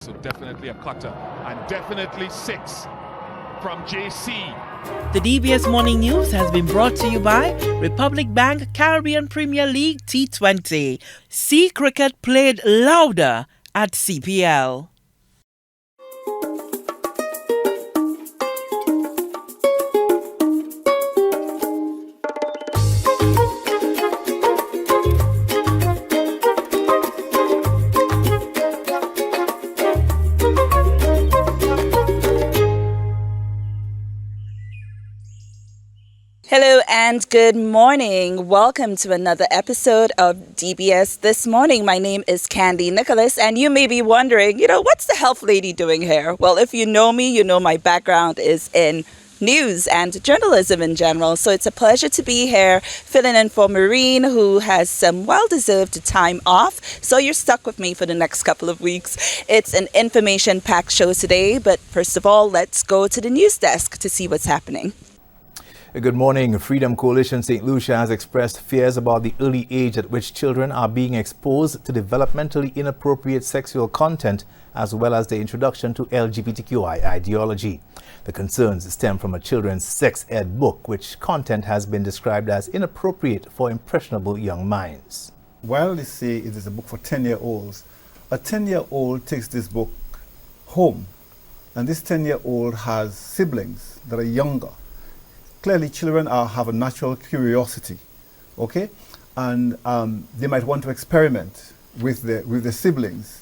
So definitely a cutter and definitely 6 from JC. The DBS Morning News has been brought to you by Republic Bank Caribbean Premier League T20. See cricket played louder at CPL. Hello and good morning. Welcome to another episode of DBS This Morning. My name is Candy Nicholas, and you may be wondering, what's the health lady doing here? Well, if you know me, you know my background is in news and journalism in general. So it's a pleasure to be here filling in for Maureen, who has some well-deserved time off. So you're stuck with me for the next couple of weeks. It's an information-packed show today, but first of all, let's go to the news desk to see what's happening. Good morning. Freedom Coalition St. Lucia has expressed fears about the early age at which children are being exposed to developmentally inappropriate sexual content, as well as the introduction to LGBTQI ideology. The concerns stem from a children's sex ed book, which content has been described as inappropriate for impressionable young minds. While they say it is a book for 10-year-olds, a 10-year-old takes this book home, and this 10-year-old has siblings that are younger. Clearly, children have a natural curiosity, okay? And they might want to experiment with the siblings.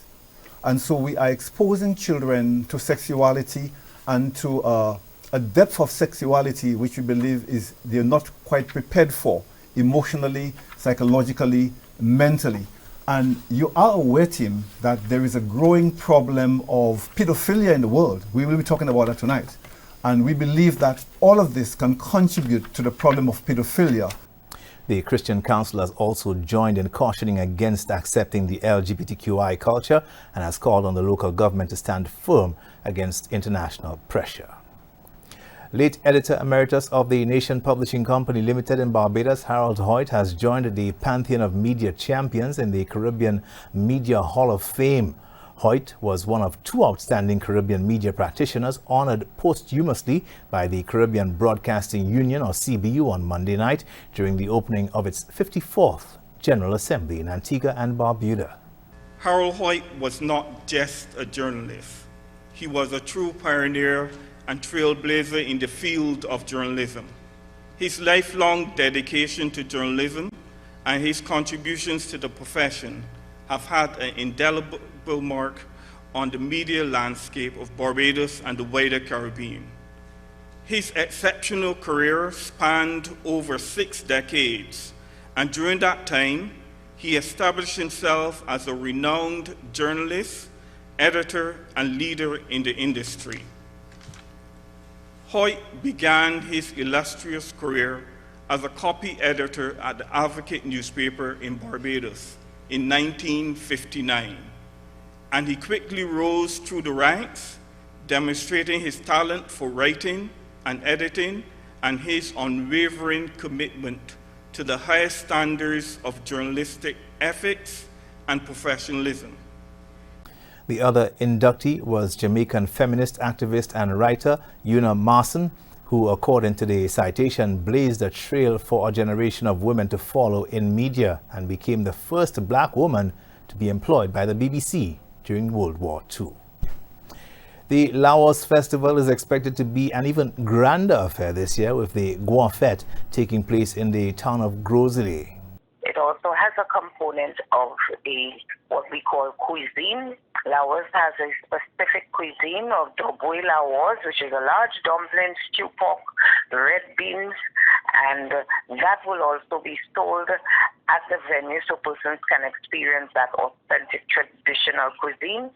And so we are exposing children to sexuality and to a depth of sexuality which we believe they're not quite prepared for, emotionally, psychologically, mentally. And you are aware, Tim, that there is a growing problem of pedophilia in the world. We will be talking about that tonight. And we believe that all of this can contribute to the problem of pedophilia. The Christian Council has also joined in cautioning against accepting the LGBTQI culture and has called on the local government to stand firm against international pressure. Late editor emeritus of the Nation Publishing Company Limited in Barbados, Harold Hoyt, has joined the pantheon of media champions in the Caribbean Media Hall of Fame. Hoyt was one of 2 outstanding Caribbean media practitioners honored posthumously by the Caribbean Broadcasting Union, or CBU, on Monday night during the opening of its 54th General Assembly in Antigua and Barbuda. Harold Hoyt was not just a journalist. He was a true pioneer and trailblazer in the field of journalism. His lifelong dedication to journalism and his contributions to the profession have had an indelible mark on the media landscape of Barbados and the wider Caribbean. His exceptional career spanned over 6 decades, and during that time, he established himself as a renowned journalist, editor, and leader in the industry. Hoyt began his illustrious career as a copy editor at the Advocate newspaper in Barbados in 1959. And he quickly rose through the ranks, demonstrating his talent for writing and editing and his unwavering commitment to the highest standards of journalistic ethics and professionalism. The other inductee was Jamaican feminist activist and writer Una Marson, who, according to the citation, blazed a trail for a generation of women to follow in media and became the first black woman to be employed by the BBC during World War II. The Laos Festival is expected to be an even grander affair this year, with the Gua Fête taking place in the town of Grosile. It also has a component of what we call cuisine. Laos has a specific cuisine of Doboi Laos, which is a large dumpling, stew pork, red beans, and that will also be sold at the venue so persons can experience that authentic traditional cuisine.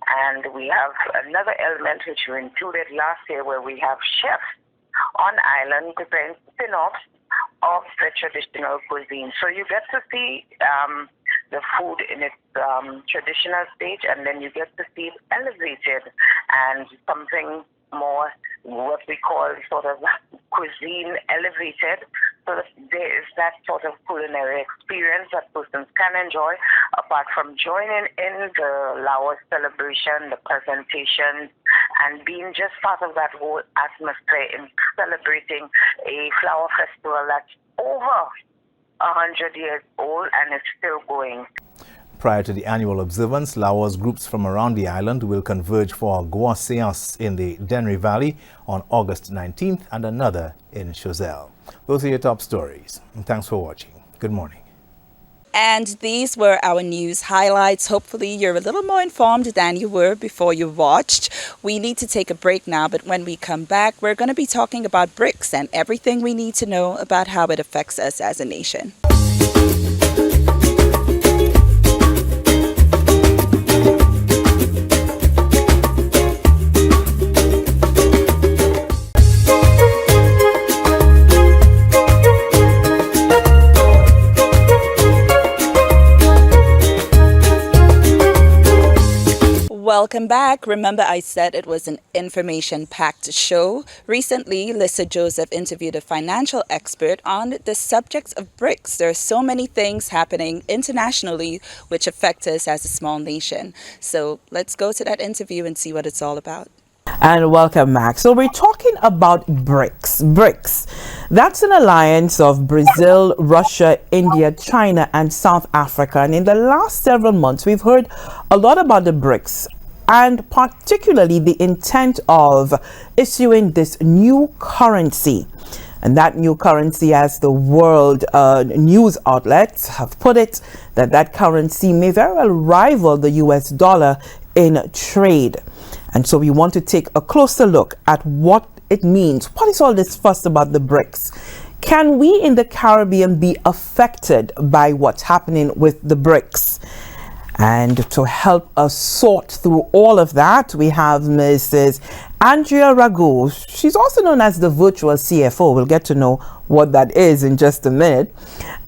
And we have another element which we included last year, where we have chefs on island preparing spin-offs of the traditional cuisine. So you get to see the food in its traditional stage, and then you get to see it elevated and something more what we call sort of cuisine elevated. So that there is that sort of culinary experience that persons can enjoy, apart from joining in the Laos celebration, the presentations, and being just part of that whole atmosphere in celebrating a flower festival that's over 100 years old and it's still going. Prior to the annual observance, Laos groups from around the island will converge for a Gua Seance in the Denri Valley on August 19th and another in Choiseul. Those are your top stories. And thanks for watching. Good morning. And these were our news highlights. Hopefully you're a little more informed than you were before you watched. We need to take a break now, but when we come back, we're going to be talking about BRICS and everything we need to know about how it affects us as a nation. Welcome back. Remember, I said it was an information-packed show. Recently, Lisa Joseph interviewed a financial expert on the subject of BRICS. There are so many things happening internationally which affect us as a small nation. So let's go to that interview and see what it's all about. And welcome, Max. So we're talking about BRICS. BRICS, that's an alliance of Brazil, Russia, India, China, and South Africa. And in the last several months, we've heard a lot about the BRICS, and particularly the intent of issuing this new currency. And that new currency, as the world news outlets have put it, that currency may very well rival the US dollar in trade. And so we want to take a closer look at what it means. What is all this fuss about the BRICS? Can we in the Caribbean be affected by what's happening with the BRICS? And to help us sort through all of that, we have Mrs. Andrea Rago. She's also known as the virtual CFO. We'll get to know what that is in just a minute.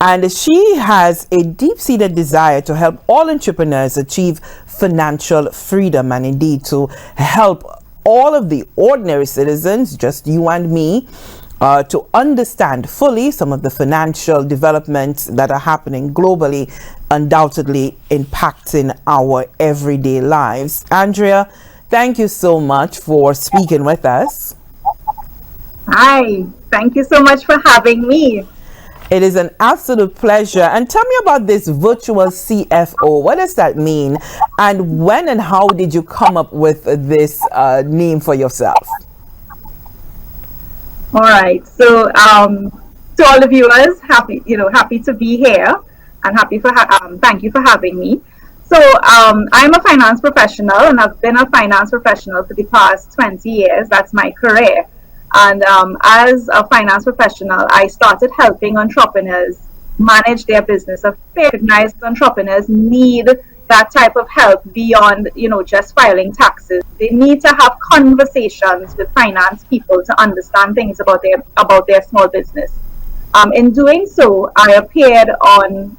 And she has a deep-seated desire to help all entrepreneurs achieve financial freedom, and indeed to help all of the ordinary citizens, just you and me, to understand fully some of the financial developments that are happening globally, undoubtedly impacting our everyday lives. Andrea, thank you so much for speaking with us. Hi, thank you so much for having me. It is an absolute pleasure. And tell me about this virtual CFO. What does that mean? And when and how did you come up with this name for yourself? All right. So to all the viewers, happy to be here, and thank you for having me. So I'm a finance professional, and I've been a finance professional for the past 20 years. That's my career. And as a finance professional, I started helping entrepreneurs manage their business. I recognized entrepreneurs need that type of help beyond, just filing taxes. They need to have conversations with finance people to understand things about their small business. In doing so, I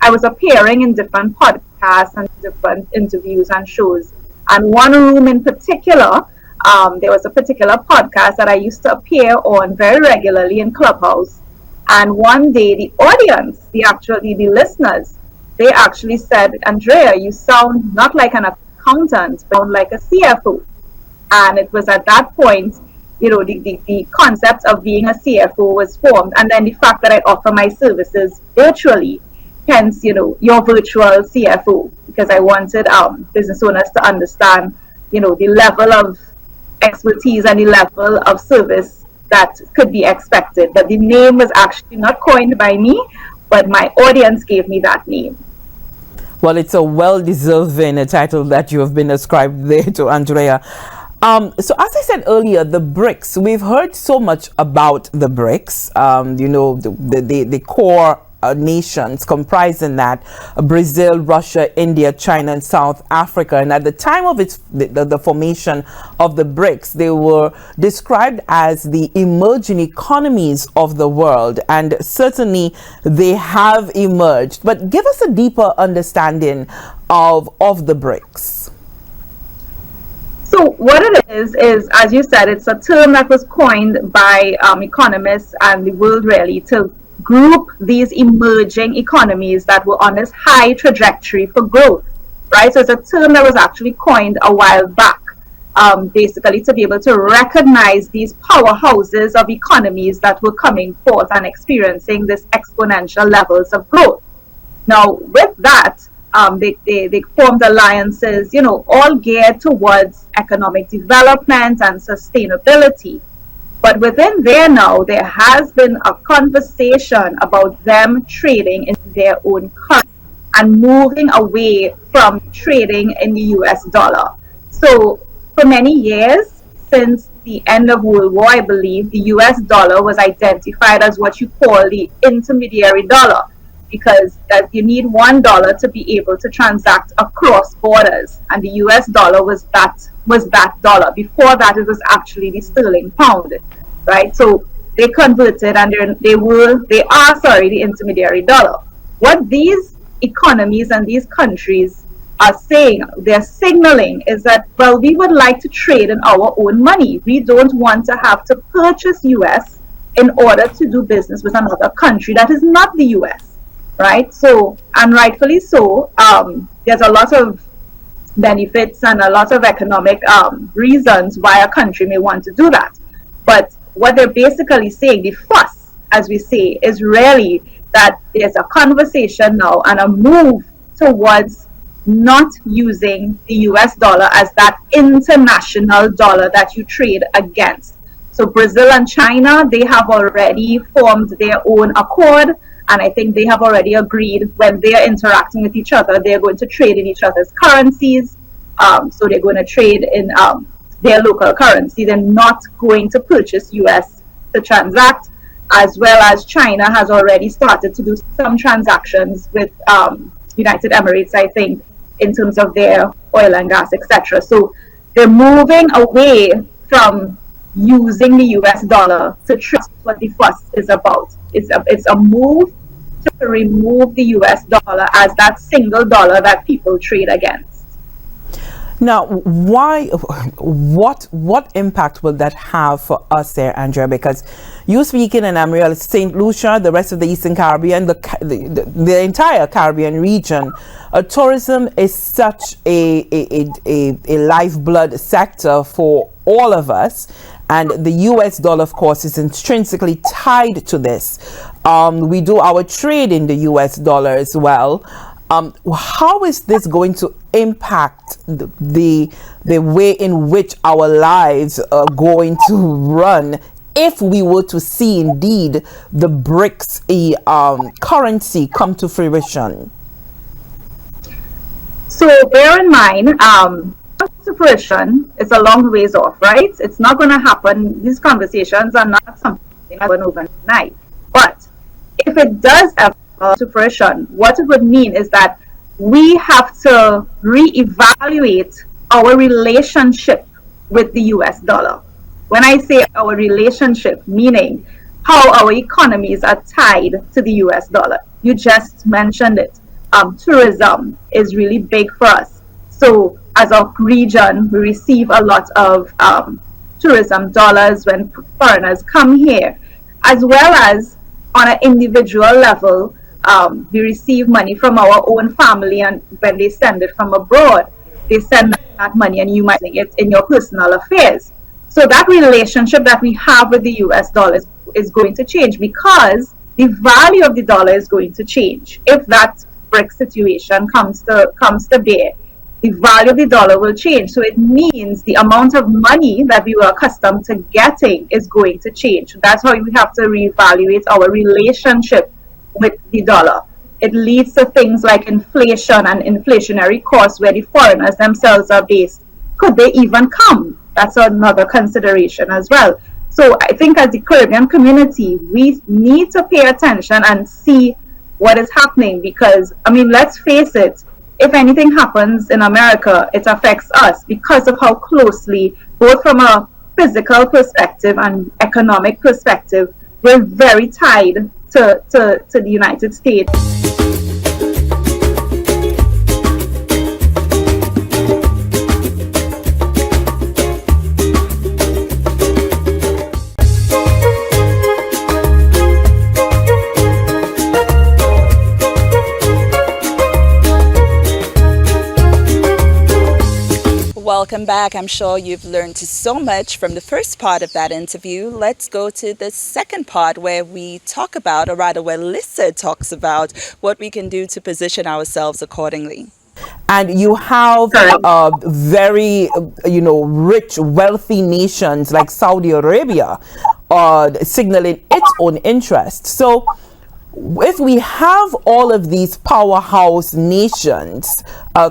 was appearing in different podcasts and different interviews and shows. And one room in particular, there was a particular podcast that I used to appear on very regularly in Clubhouse. And one day the audience, the listeners, they actually said, Andrea, you sound not like an accountant, but like a CFO. And it was at that point, the concept of being a CFO was formed. And then the fact that I offer my services virtually, hence, your virtual CFO, because I wanted business owners to understand, the level of expertise and the level of service that could be expected. But the name was actually not coined by me, but my audience gave me that name. Well, it's a well-deserving title that you have been ascribed there to Andrea. So as I said earlier, the BRICS, we've heard so much about the BRICS, the core nations comprising that Brazil, Russia, India, China, and South Africa. And at the time of the formation of the BRICS, they were described as the emerging economies of the world, and certainly they have emerged. But give us a deeper understanding of the BRICS. So what it is, as you said, it's a term that was coined by economists and the world really to group these emerging economies that were on this high trajectory for growth, right? So it's a term that was actually coined a while back, basically to be able to recognize these powerhouses of economies that were coming forth and experiencing this exponential levels of growth. Now, with that, they formed alliances, all geared towards economic development and sustainability. But within there now, there has been a conversation about them trading in their own currency and moving away from trading in the US dollar. So for many years, since the end of World War, I believe, the US dollar was identified as what you call the intermediary dollar, because that you need $1 to be able to transact across borders, and the US dollar was that dollar. Before that, it was actually the sterling pound, right? So they converted, and they are the intermediary dollar. What these economies and these countries are saying, they're signaling, is that, well, we would like to trade in our own money. We don't want to have to purchase US in order to do business with another country that is not the US. Right? So, and rightfully so, there's a lot of benefits and a lot of economic reasons why a country may want to do that. But what they're basically saying, the fuss, as we say, is really that there's a conversation now and a move towards not using the US dollar as that international dollar that you trade against. So Brazil and China, they have already formed their own accord. And I think they have already agreed when they are interacting with each other, they're going to trade in each other's currencies. So they're going to trade in their local currency. They're not going to purchase US to transact, as well as China has already started to do some transactions with United Emirates, I think, in terms of their oil and gas, etc. So they're moving away from using the US dollar to trust what the fuss is about. It's a move to remove the US dollar as that single dollar that people trade against. Now, what impact will that have for us there, Andrea? Because you speaking, and I'm real, St. Lucia, the rest of the Eastern Caribbean, the entire Caribbean region, tourism is such a lifeblood sector for all of us. And the US dollar, of course, is intrinsically tied to this. We do our trade in the US dollar as well. How is this going to impact the way in which our lives are going to run if we were to see indeed the BRICS currency come to fruition? So bear in mind, to fruition, it's a long ways off, right? It's not going to happen. These conversations are not something that happen overnight. But if it does have to fruition, what it would mean is that we have to reevaluate our relationship with the US dollar. When I say our relationship, meaning how our economies are tied to the US dollar. You just mentioned it. Tourism is really big for us. So as a region, we receive a lot of tourism dollars when foreigners come here, as well as on an individual level, we receive money from our own family, and when they send it from abroad, they send that money and you might get it in your personal affairs. So that relationship that we have with the US dollar is going to change, because the value of the dollar is going to change. If that BRICS situation comes to bear, the value of the dollar will change. So it means the amount of money that we were accustomed to getting is going to change. That's how we have to reevaluate our relationship with the dollar. It leads to things like inflation and inflationary costs where the foreigners themselves are based. Could they even come? That's another consideration as well. So I think as the Caribbean community, we need to pay attention and see what is happening, because, I mean, let's face it, if anything happens in America, it affects us because of how closely, both from a physical perspective and economic perspective, we're very tied to the United States. welcome back. I'm sure you've learned so much from the first part of that interview. Let's go to the second part where we talk about, or rather where Lissa talks about what we can do to position ourselves accordingly. And you have very, rich, wealthy nations like Saudi Arabia signaling its own interest. So if we have all of these powerhouse nations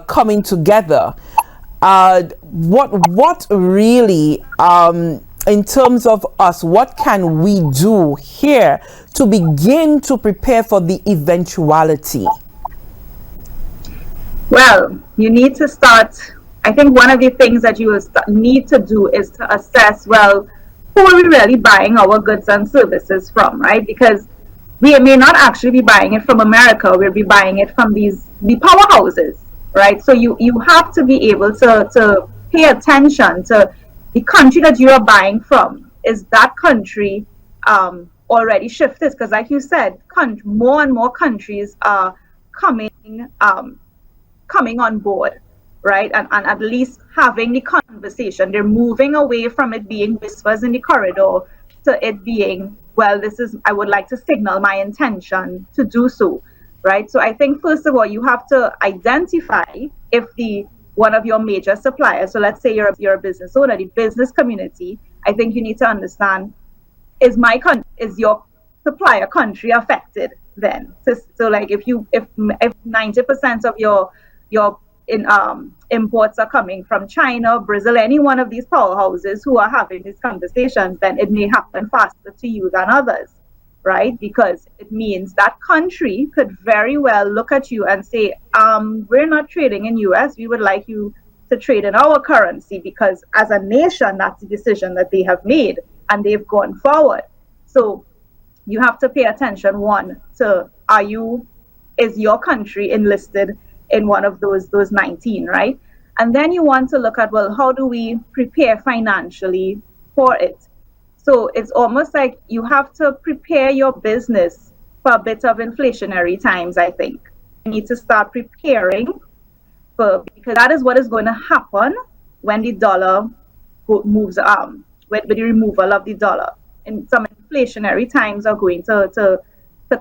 coming together, what really, in terms of us, what can we do here to begin to prepare for the eventuality? Well, you need to start. I think one of the things that you will need to do is to assess, well, who are we really buying our goods and services from, right? Because we may not actually be buying it from America. We'll be buying it from the powerhouses, right? So you have to be able to pay attention to the country that you are buying from. Is that country already shifted? Because like you said, more and more countries are coming on board, right? And at least having the conversation. They're moving away from it being whispers in the corridor to it being, well, I would like to signal my intention to do so, right? So I think first of all, you have to identify if one of your major suppliers, so let's say you're a business owner, the business community, I think you need to understand, is your supplier country affected then? So like if 90% of your imports are coming from China, Brazil, any one of these powerhouses who are having these conversations, then it may happen faster to you than others, right? Because it means that country could very well look at you and say, we're not trading in US, we would like you to trade in our currency, because as a nation, that's the decision that they have made and they've gone forward. So you have to pay attention, one, to is your country enlisted in one of those 19, right? And then you want to look at, well, how do we prepare financially for it? So it's almost like you have to prepare your business for a bit of inflationary times, I think. You need to start preparing because that is what is going to happen when the dollar moves, with the removal of the dollar. And some inflationary times are going to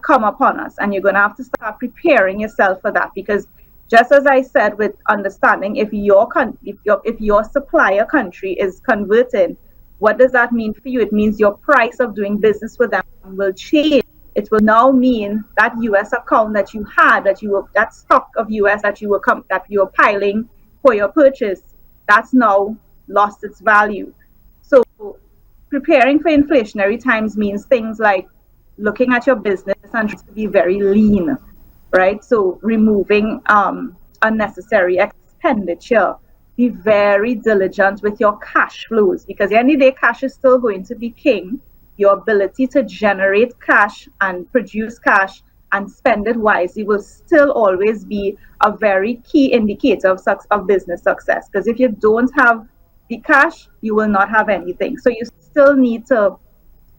come upon us, and you're going to have to start preparing yourself for that, because just as I said, with understanding if your supplier country is converted, what does that mean for you? It means your price of doing business with them will change. It will now mean that US account that you had, that stock of US that you were piling for your purchase, that's now lost its value. So preparing for inflationary times means things like looking at your business and trying to be very lean, right? So removing unnecessary expenditure. Be very diligent with your cash flows, because at the end of the day, cash is still going to be king. Your ability to generate cash and produce cash and spend it wisely will still always be a very key indicator of business success. Because if you don't have the cash, you will not have anything. So you still need to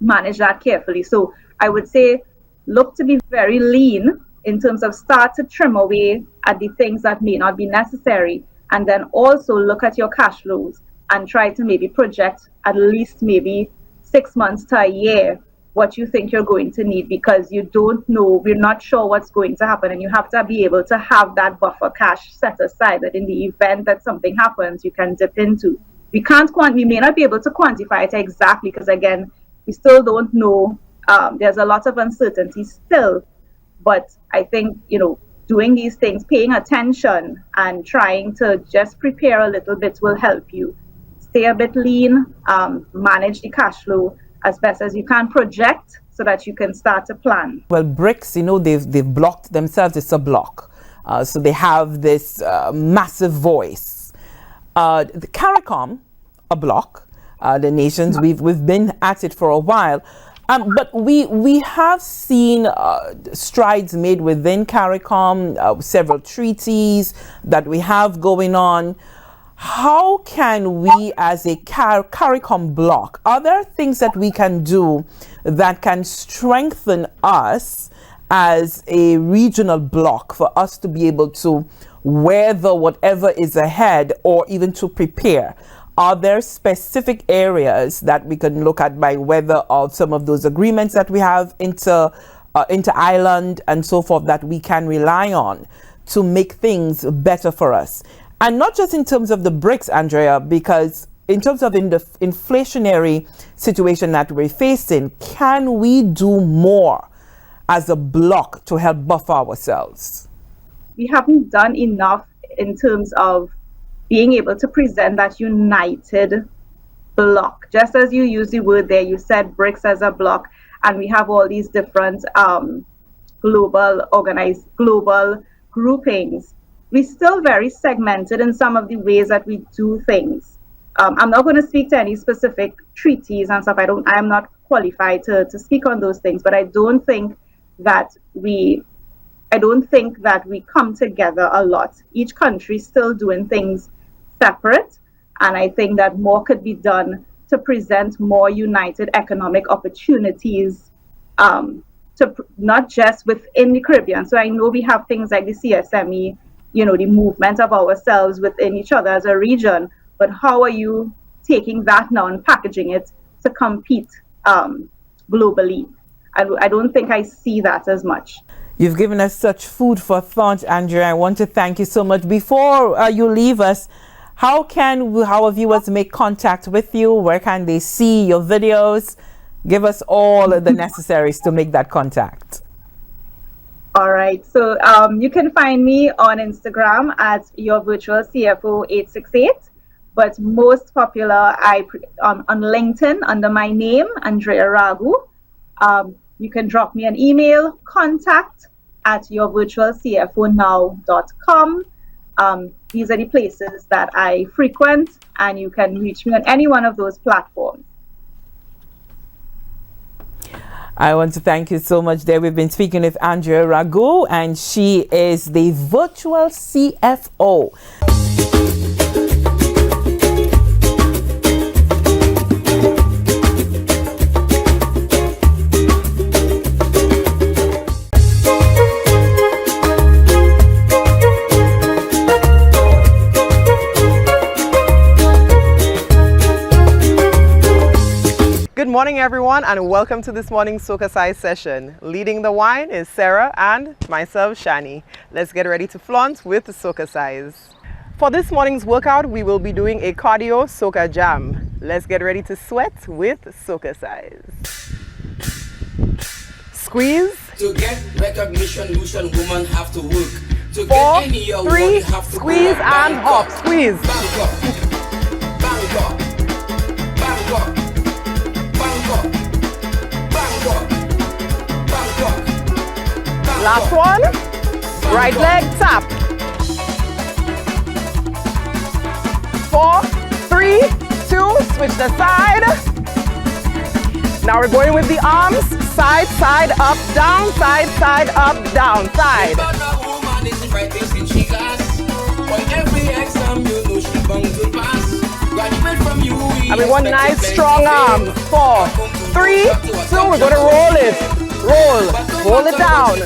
manage that carefully. So I would say look to be very lean in terms of start to trim away at the things that may not be necessary, and then also look at your cash flows and try to maybe project at least maybe 6 months to a year what you think you're going to need, because you don't know, we're not sure what's going to happen, and you have to be able to have that buffer cash set aside that in the event that something happens you can dip into. We may not be able to quantify it exactly, because again, we still don't know. There's a lot of uncertainty still, but I think, doing these things, paying attention and trying to just prepare a little bit will help you stay a bit lean, manage the cash flow as best as you can, project so that you can start to plan. Well, BRICS, they've blocked themselves. It's a block. So they have this massive voice. The CARICOM, a block. The nations, we've been at it for a while. But we have seen strides made within CARICOM, several treaties that we have going on. How can we, as a CARICOM bloc, are there things that we can do that can strengthen us as a regional bloc for us to be able to weather whatever is ahead or even to prepare? Are there specific areas that we can look at by weather of some of those agreements that we have inter-island and so forth that we can rely on to make things better for us? And not just in terms of the BRICS, Andrea, because in terms of the inflationary situation that we're facing, can we do more as a bloc to help buffer ourselves? We haven't done enough in terms of being able to present that united bloc. Just as you used the word there, you said BRICS as a bloc, and we have all these different global groupings. We're still very segmented in some of the ways that we do things. I'm not going to speak to any specific treaties and stuff. I'm not qualified to speak on those things, but I don't think that we come together a lot. Each country still doing things separate, and I think that more could be done to present more united economic opportunities, to not just within the Caribbean. So I know we have things like the CSME, the movement of ourselves within each other as a region, but how are you taking that now and packaging it to compete globally? I don't think I see that as much. You've given us such food for thought, Andrea. I want to thank you so much. Before you leave us, how our viewers make contact with you? Where can they see your videos? Give us all the necessaries to make that contact. All right. So you can find me on Instagram at yourvirtualcfo868, but most popular on LinkedIn under my name, Andrea Ragu. You can drop me an email, contact@yourvirtualcfonow.com. These are the places that I frequent, and you can reach me on any one of those platforms. I want to thank you so much there. We've been speaking with Andrea Ragu, and she is the virtual CFO. Good morning, everyone, and welcome to this morning's SocaCize session. Leading the wine is Sarah and myself, Shani. Let's get ready to flaunt with SocaCize. For this morning's workout, we will be doing a cardio Soca jam. Let's get ready to sweat with SocaCize. Squeeze. To get recognition, Lucian woman have to work. To 4, get any award, 3, you have to squeeze go and hop. Bangkok. Squeeze. Bangkok. Bangkok. Bangkok. Bangkok. Bangkok. Bangkok. Bangkok. Last one. Right leg tap. 4, 3, 2, switch the side. Now we're going with the arms. Side, side, up, down, side, up, down, side. But a woman is the brightest in she class. On every exam, you know she bound to pass. Graduate from you. And we want nice strong arms. 4, 3, 2, we're going to roll it. Roll. Hold it down.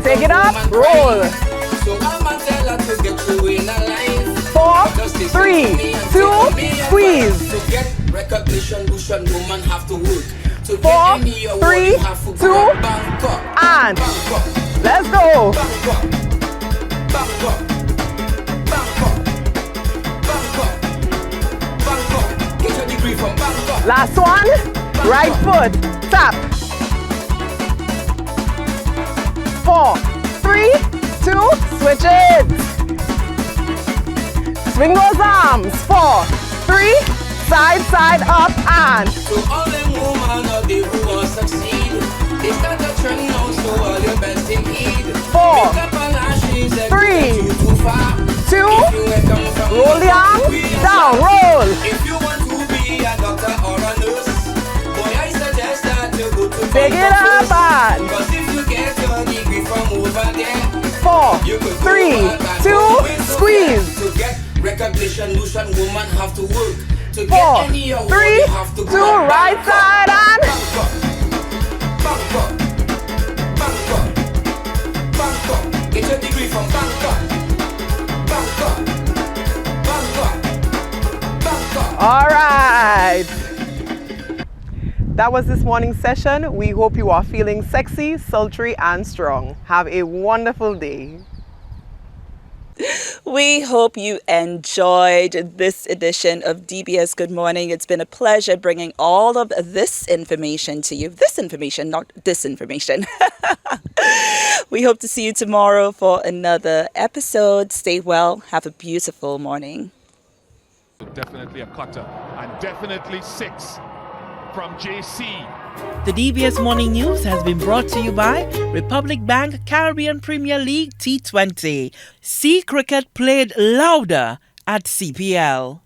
Take it up. Roll. 4, 3, 2, squeeze. To get recognition, Lucian woman have to work. To 4, 3, 2, and let's go. Bangkok. Bangkok. Bangkok. Bangkok. Bangkok. Get your degree from Bangkok. Last one. Right foot. Tap. 4, 3, 2, switch it. Swing those arms. 4, 3, side, up, and. To all them women out there who want to succeed, they start to trend now, so all your best in heed. 4, Make up and lashes and 3, get you too far. 2, If you ain't come from roll the arms, down, roll. If you want to be a doctor or a nurse, boy, I suggest that you go to Take it up, and. Cause if you get your degree from over there, 4, you could 3, 2, squeeze. To get recognition, Lucian woman have to work. To 4, get any award, 3, you have to 2, go right side, and. Bangkok. Bangkok. Bangkok. Bangkok, get your degree from Bangkok. Bangkok, Bangkok, Bangkok. All right. That was this morning's session. We hope you are feeling sexy, sultry, and strong. Have a wonderful day. We hope you enjoyed this edition of DBS Good Morning. It's been a pleasure bringing all of this information to you. This information, not disinformation. We hope to see you tomorrow for another episode. Stay well. Have a beautiful morning. Definitely a cutter and definitely 6 from JC. The DBS Morning News has been brought to you by Republic Bank Caribbean Premier League T20. See cricket played louder at CPL.